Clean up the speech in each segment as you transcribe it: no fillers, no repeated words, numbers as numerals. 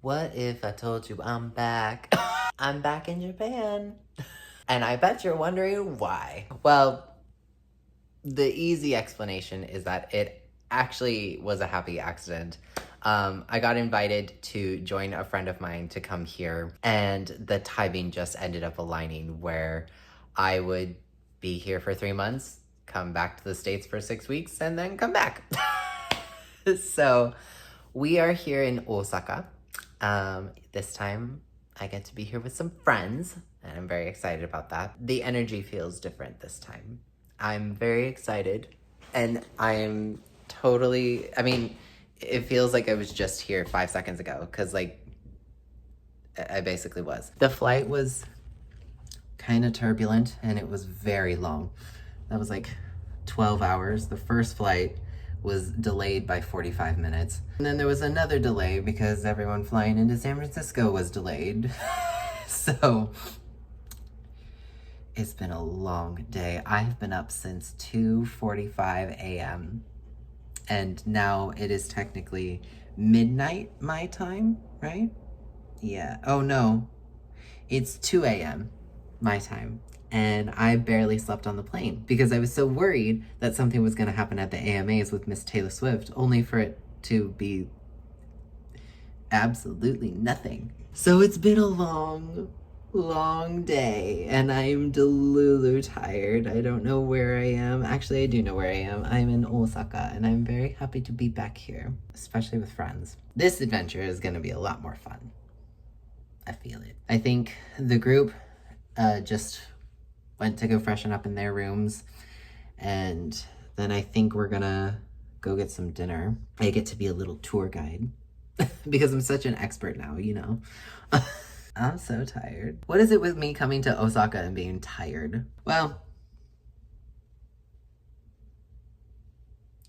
What if I told you I'm back? I'm back in Japan. And I bet you're wondering why. Well, the easy explanation is that it actually was a happy accident. I got invited to join a friend of mine to come here, and the timing just ended up aligning where I would be here for 3 months, come back to the States for 6 weeks, and then come back. So we are here in Osaka. This time I get to be here with some friends, and I'm very excited about that. The energy feels different this time. I'm very excited, and I am totally, it feels like I was just here 5 seconds ago, because I basically was. The flight was kind of turbulent, and it was very long. That was like 12 hours. The first flight was delayed by 45 minutes. And then there was another delay because everyone flying into San Francisco was delayed. So it's been a long day. I've been up since 2:45 a.m. and now it is technically midnight my time, right? Yeah. Oh no, it's 2 a.m. my time. And I barely slept on the plane because I was so worried that something was going to happen at the AMAs with Miss Taylor Swift, only for it to be absolutely nothing. So it's been a long day, and I'm delulu tired. I don't know where I am. Actually, I do know where I am. I'm in Osaka, and I'm very happy to be back here, especially with friends. This adventure is going to be a lot more fun. I feel it. I think the group just went to go freshen up in their rooms, and then I think we're gonna go get some dinner. I get to be a little tour guide because I'm such an expert now, you know. I'm so tired. What is it with me coming to Osaka and being tired? Well,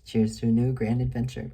cheers to a new grand adventure.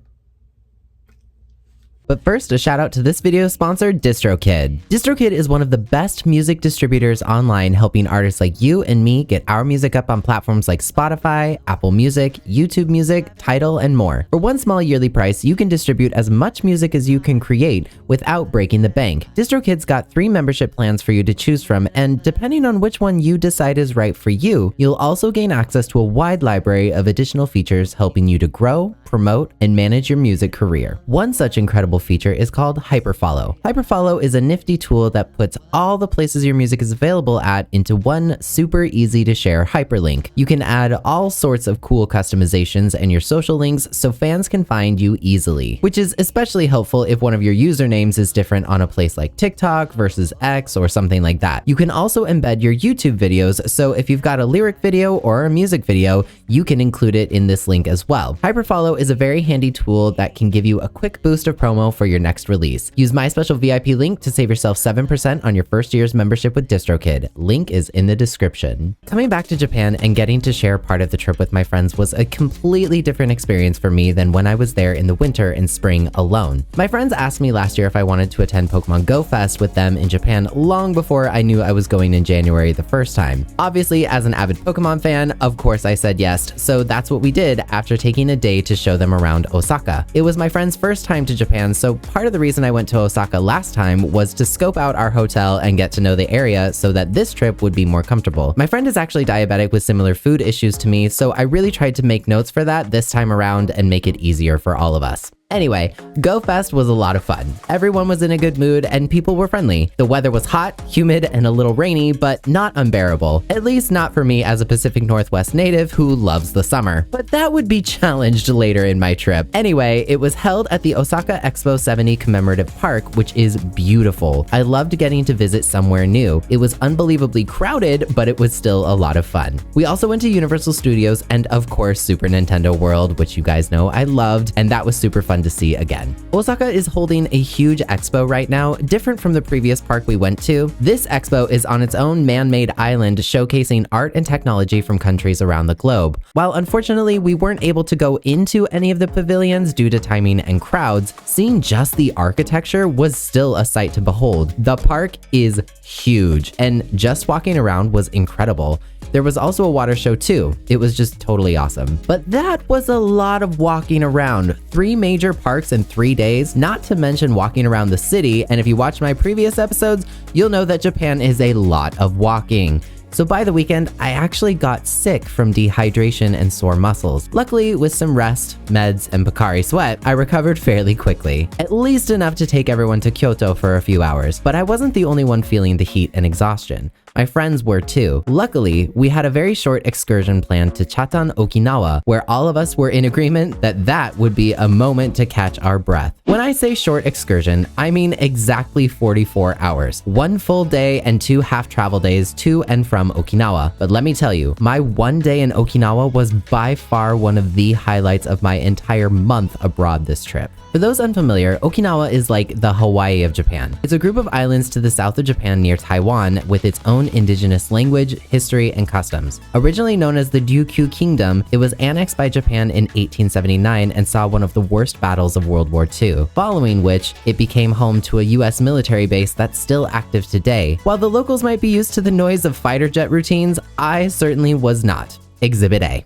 But first, a shout out to this video's sponsor, DistroKid. DistroKid is one of the best music distributors online, helping artists like you and me get our music up on platforms like Spotify, Apple Music, YouTube Music, Tidal, and more. For one small yearly price, you can distribute as much music as you can create without breaking the bank. DistroKid's got 3 membership plans for you to choose from, and depending on which one you decide is right for you, you'll also gain access to a wide library of additional features helping you to grow, promote, and manage your music career. One such incredible feature is called Hyperfollow. Hyperfollow is a nifty tool that puts all the places your music is available at into one super easy to share hyperlink. You can add all sorts of cool customizations and your social links so fans can find you easily, which is especially helpful if one of your usernames is different on a place like TikTok versus X or something like that. You can also embed your YouTube videos, so if you've got a lyric video or a music video, you can include it in this link as well. Hyperfollow is a very handy tool that can give you a quick boost of promo for your next release. Use my special VIP link to save yourself 7% on your first year's membership with DistroKid. Link is in the description. Coming back to Japan and getting to share part of the trip with my friends was a completely different experience for me than when I was there in the winter and spring alone. My friends asked me last year if I wanted to attend Pokemon Go Fest with them in Japan long before I knew I was going in January the first time. Obviously, as an avid Pokemon fan, of course I said yes, so that's what we did after taking a day to show them around Osaka. It was my friend's first time to Japan, so part of the reason I went to Osaka last time was to scope out our hotel and get to know the area so that this trip would be more comfortable. My friend is actually diabetic with similar food issues to me, so I really tried to make notes for that this time around and make it easier for all of us. Anyway, Go Fest was a lot of fun. Everyone was in a good mood and people were friendly. The weather was hot, humid, and a little rainy, but not unbearable. At least not for me as a Pacific Northwest native who loves the summer. But that would be challenged later in my trip. Anyway, it was held at the Osaka EXPO 70 Commemorative Park, which is beautiful. I loved getting to visit somewhere new. It was unbelievably crowded, but it was still a lot of fun. We also went to Universal Studios and of course Super Nintendo World, which you guys know I loved, and that was super fun to see again. Osaka is holding a huge expo right now, different from the previous park we went to. This expo is on its own man-made island, showcasing art and technology from countries around the globe. While unfortunately we weren't able to go into any of the pavilions due to timing and crowds, seeing just the architecture was still a sight to behold. The park is huge, and just walking around was incredible. There was also a water show too. It was just totally awesome. But that was a lot of walking around. 3 major parks in 3 days, not to mention walking around the city. And if you watched my previous episodes, you'll know that Japan is a lot of walking. So by the weekend, I actually got sick from dehydration and sore muscles. Luckily, with some rest, meds, and Pocari Sweat, I recovered fairly quickly. At least enough to take everyone to Kyoto for a few hours. But I wasn't the only one feeling the heat and exhaustion. My friends were too. Luckily, we had a very short excursion planned to Chatan, Okinawa, where all of us were in agreement that that would be a moment to catch our breath. When I say short excursion, I mean exactly 44 hours. 1 full day and 2 half travel days to and from Okinawa. But let me tell you, my 1 day in Okinawa was by far one of the highlights of my entire month abroad this trip. For those unfamiliar, Okinawa is like the Hawaii of Japan. It's a group of islands to the south of Japan near Taiwan with its own indigenous language, history, and customs. Originally known as the Ryukyu Kingdom, it was annexed by Japan in 1879 and saw one of the worst battles of World War II, following which it became home to a US military base that's still active today. While the locals might be used to the noise of fighter jet routines, I certainly was not. Exhibit A.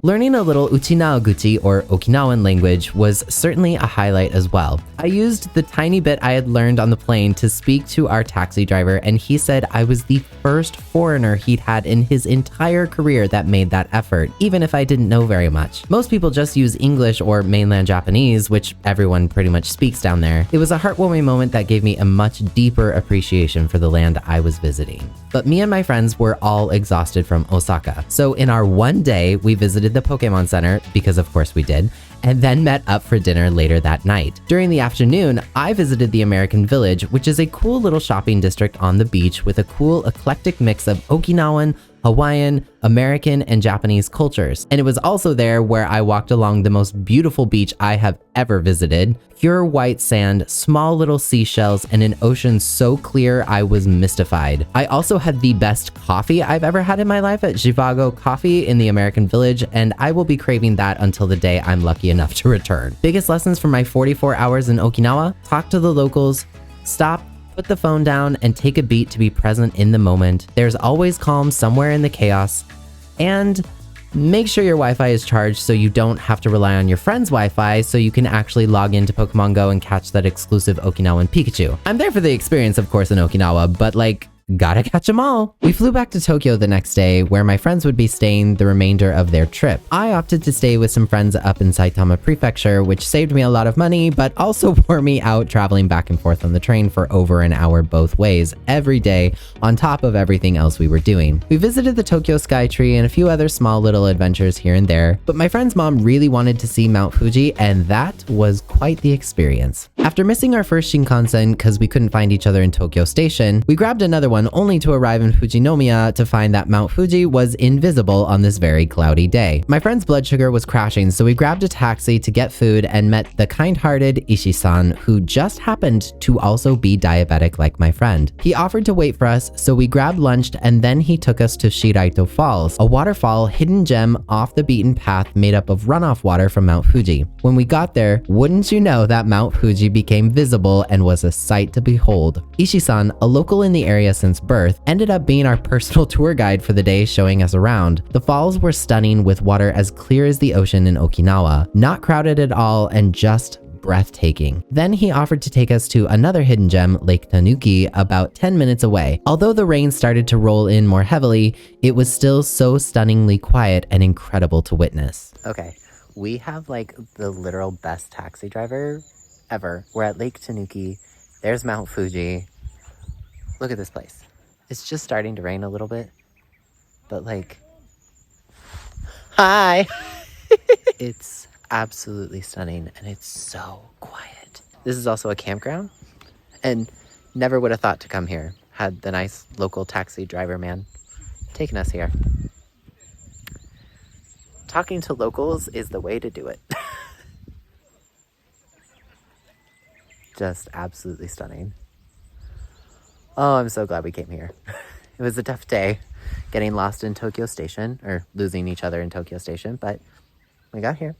Learning a little Uchinaoguchi or Okinawan language was certainly a highlight as well. I used the tiny bit I had learned on the plane to speak to our taxi driver, and he said I was the first foreigner he'd had in his entire career that made that effort, even if I didn't know very much. Most people just use English or mainland Japanese, which everyone pretty much speaks down there. It was a heartwarming moment that gave me a much deeper appreciation for the land I was visiting. But me and my friends were all exhausted from Osaka. So in our 1 day, we visited the Pokemon Center, because of course we did, and then met up for dinner later that night. During the afternoon, I visited the American Village, which is a cool little shopping district on the beach with a cool eclectic mix of Okinawan, Hawaiian, American, and Japanese cultures. And it was also there where I walked along the most beautiful beach I have ever visited. Pure white sand, small little seashells, and an ocean so clear I was mystified. I also had the best coffee I've ever had in my life at Zhivago Coffee in the American Village, and I will be craving that until the day I'm lucky enough to return. Biggest lessons from my 44 hours in Okinawa: talk to the locals, stop, put the phone down, and take a beat to be present in the moment. There's always calm somewhere in the chaos. And make sure your Wi-Fi is charged so you don't have to rely on your friend's Wi-Fi so you can actually log into Pokemon Go and catch that exclusive Okinawan Pikachu. I'm there for the experience, of course, in Okinawa, but like, gotta catch them all. We flew back to Tokyo the next day, where my friends would be staying the remainder of their trip. I opted to stay with some friends up in Saitama Prefecture, which saved me a lot of money, but also wore me out traveling back and forth on the train for over an hour both ways, every day, on top of everything else we were doing. We visited the Tokyo Skytree and a few other small little adventures here and there, but my friend's mom really wanted to see Mount Fuji, and that was quite the experience. After missing our first Shinkansen because we couldn't find each other in Tokyo Station, we grabbed another one only to arrive in Fujinomiya to find that Mount Fuji was invisible on this very cloudy day. My friend's blood sugar was crashing, so we grabbed a taxi to get food and met the kind-hearted Ishii-san, who just happened to also be diabetic like my friend. He offered to wait for us, so we grabbed lunch, and then he took us to Shiraito Falls, a waterfall hidden gem off the beaten path made up of runoff water from Mount Fuji. When we got there, wouldn't you know that Mount Fuji became visible and was a sight to behold. Ishii-san, a local in the area since birth, ended up being our personal tour guide for the day, showing us around. The falls were stunning, with water as clear as the ocean in Okinawa, not crowded at all, and just breathtaking. Then he offered to take us to another hidden gem, Lake Tanuki, about 10 minutes away. Although the rain started to roll in more heavily, it was still so stunningly quiet and incredible to witness. Okay, we have like the literal best taxi driver ever. We're at Lake Tanuki. There's Mount Fuji. Look at this place. It's just starting to rain a little bit, but like, hi! It's absolutely stunning, and it's so quiet. This is also a campground, and never would have thought to come here had the nice local taxi driver man taken us here. Talking to locals is the way to do it. just absolutely stunning. Oh, I'm so glad we came here. It was a tough day getting lost in Tokyo Station, or losing each other in Tokyo Station, but we got here.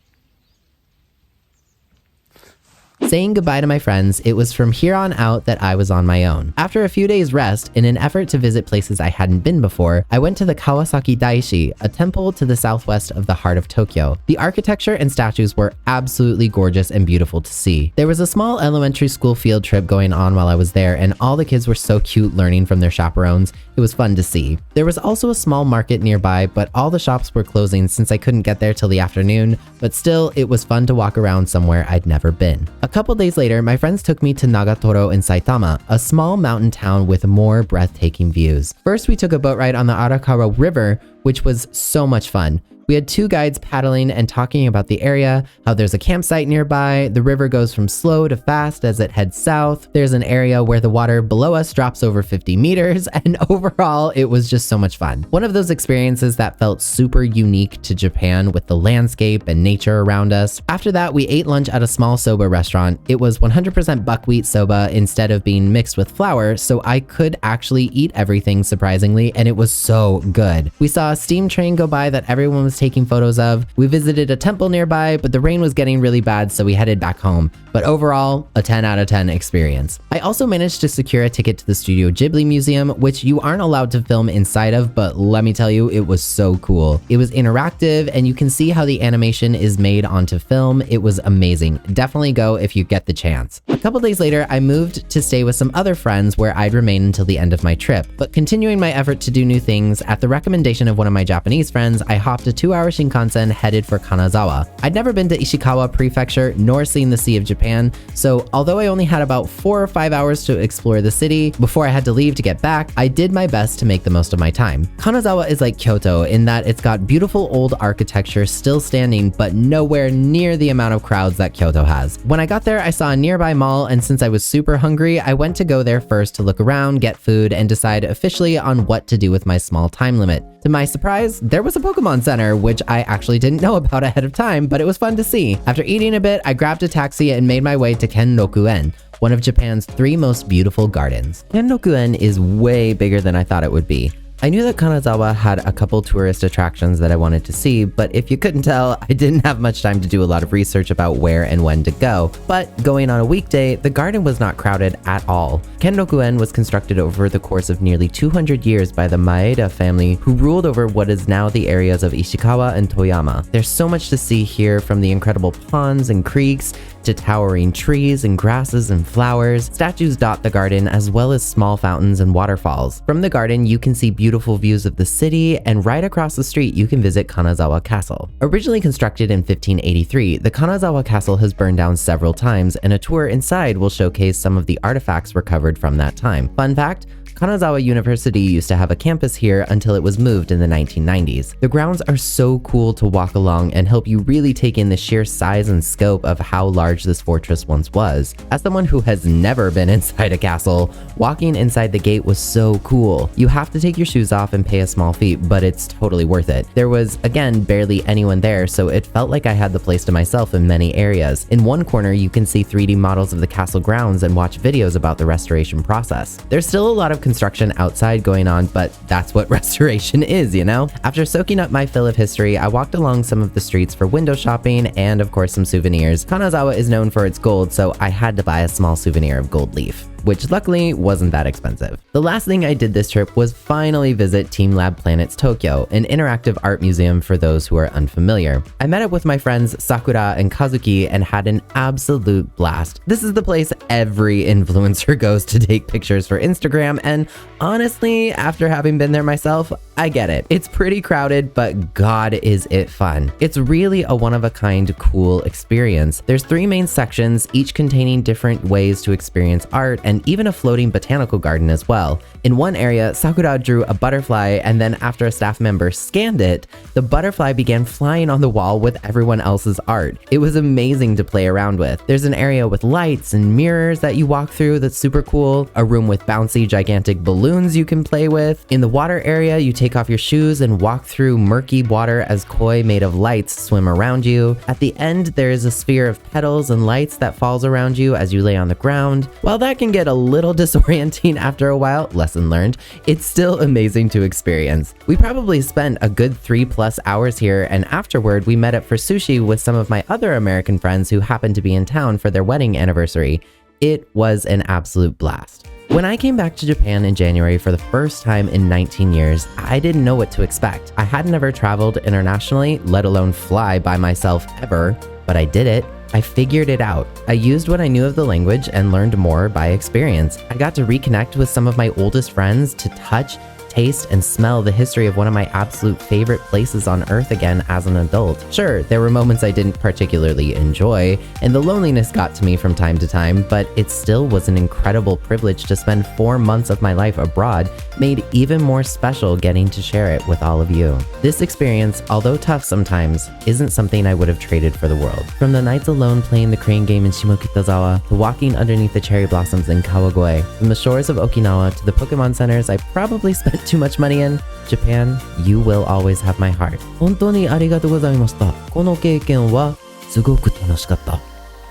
Saying goodbye to my friends, it was from here on out that I was on my own. After a few days rest, in an effort to visit places I hadn't been before, I went to the Kawasaki Daishi, a temple to the southwest of the heart of Tokyo. The architecture and statues were absolutely gorgeous and beautiful to see. There was a small elementary school field trip going on while I was there, and all the kids were so cute learning from their chaperones. It was fun to see. There was also a small market nearby, but all the shops were closing since I couldn't get there till the afternoon, but still, it was fun to walk around somewhere I'd never been. A couple days later, my friends took me to Nagatoro in Saitama, a small mountain town with more breathtaking views. First, we took a boat ride on the Arakawa River, which was so much fun. We had two guides paddling and talking about the area, how there's a campsite nearby, the river goes from slow to fast as it heads south, there's an area where the water below us drops over 50 meters, and overall, it was just so much fun. One of those experiences that felt super unique to Japan with the landscape and nature around us. After that, we ate lunch at a small soba restaurant. It was 100% buckwheat soba instead of being mixed with flour, so I could actually eat everything surprisingly, and it was so good. We saw a steam train go by that everyone was taking photos of. We visited a temple nearby, but the rain was getting really bad, so we headed back home. But overall, a 10 out of 10 experience. I also managed to secure a ticket to the Studio Ghibli Museum, which you aren't allowed to film inside of, but let me tell you, it was so cool. It was interactive, and you can see how the animation is made onto film. It was amazing. Definitely go if you get the chance. A couple days later, I moved to stay with some other friends where I'd remain until the end of my trip. But continuing my effort to do new things, at the recommendation of one of my Japanese friends, I hopped a 2-hour Shinkansen headed for Kanazawa. I'd never been to Ishikawa Prefecture nor seen the Sea of Japan, so although I only had about 4 or 5 hours to explore the city before I had to leave to get back, I did my best to make the most of my time. Kanazawa is like Kyoto in that it's got beautiful old architecture still standing, but nowhere near the amount of crowds that Kyoto has. When I got there, I saw a nearby mall, and since I was super hungry, I went to go there first to look around, get food, and decide officially on what to do with my small time limit. To my surprise, there was a Pokemon Center, which I actually didn't know about ahead of time, but it was fun to see. After eating a bit, I grabbed a taxi and made my way to Kenrokuen, one of Japan's 3 most beautiful gardens. Kenrokuen is way bigger than I thought it would be. I knew that Kanazawa had a couple tourist attractions that I wanted to see, but if you couldn't tell, I didn't have much time to do a lot of research about where and when to go. But going on a weekday, the garden was not crowded at all. Kenrokuen was constructed over the course of nearly 200 years by the Maeda family, who ruled over what is now the areas of Ishikawa and Toyama. There's so much to see here, from the incredible ponds and creeks to towering trees and grasses and flowers. Statues dot the garden, as well as small fountains and waterfalls. From the garden, you can see beautiful views of the city, and right across the street, you can visit Kanazawa Castle. Originally constructed in 1583, the Kanazawa Castle has burned down several times, and a tour inside will showcase some of the artifacts recovered from that time. Fun fact, Kanazawa University used to have a campus here until it was moved in the 1990s. The grounds are so cool to walk along and help you really take in the sheer size and scope of how large this fortress once was. As someone who has never been inside a castle, walking inside the gate was so cool. You have to take your shoes off and pay a small fee, but it's totally worth it. There was, again, barely anyone there, so it felt like I had the place to myself in many areas. In one corner, you can see 3D models of the castle grounds and watch videos about the restoration process. There's still a lot of construction outside going on, but that's what restoration is, you know? After soaking up my fill of history, I walked along some of the streets for window shopping and, of course, some souvenirs. Kanazawa is known for its gold, so I had to buy a small souvenir of gold leaf, which luckily wasn't that expensive. The last thing I did this trip was finally visit TeamLabs Planets Tokyo, an interactive art museum for those who are unfamiliar. I met up with my friends Sakura and Kazuki and had an absolute blast. This is the place every influencer goes to take pictures for Instagram, and honestly, after having been there myself, I get it. It's pretty crowded, but God is it fun. It's really a one-of-a-kind cool experience. There's 3 main sections, each containing different ways to experience art, and even a floating botanical garden as well. In one area, Sakura drew a butterfly, and then after a staff member scanned it, the butterfly began flying on the wall with everyone else's art. It was amazing to play around with. There's an area with lights and mirrors that you walk through that's super cool, a room with bouncy gigantic balloons you can play with. In the water area, you take off your shoes and walk through murky water as koi made of lights swim around you. At the end, there is a sphere of petals and lights that falls around you as you lay on the ground. While that can get a little disorienting after a while, lesson learned, it's still amazing to experience. We probably spent a good 3+ hours here, and afterward we met up for sushi with some of my other American friends who happened to be in town for their wedding anniversary. It was an absolute blast. When I came back to Japan in January for the first time in 19 years, I didn't know what to expect. I had never traveled internationally, let alone fly by myself ever, but I did it. I figured it out. I used what I knew of the language and learned more by experience. I got to reconnect with some of my oldest friends, to touch, taste, and smell the history of one of my absolute favorite places on earth again as an adult. Sure, there were moments I didn't particularly enjoy, and the loneliness got to me from time to time, but it still was an incredible privilege to spend 4 months of my life abroad, made even more special getting to share it with all of you. This experience, although tough sometimes, isn't something I would have traded for the world. From the nights alone playing the crane game in Shimokitazawa, to walking underneath the cherry blossoms in Kawagoe, from the shores of Okinawa to the Pokemon centers I probably spent too much money in, Japan, you will always have my heart. 本当にありがとうございました。この経験はすごく楽しかった。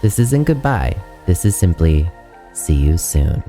This isn't goodbye. This is simply see you soon.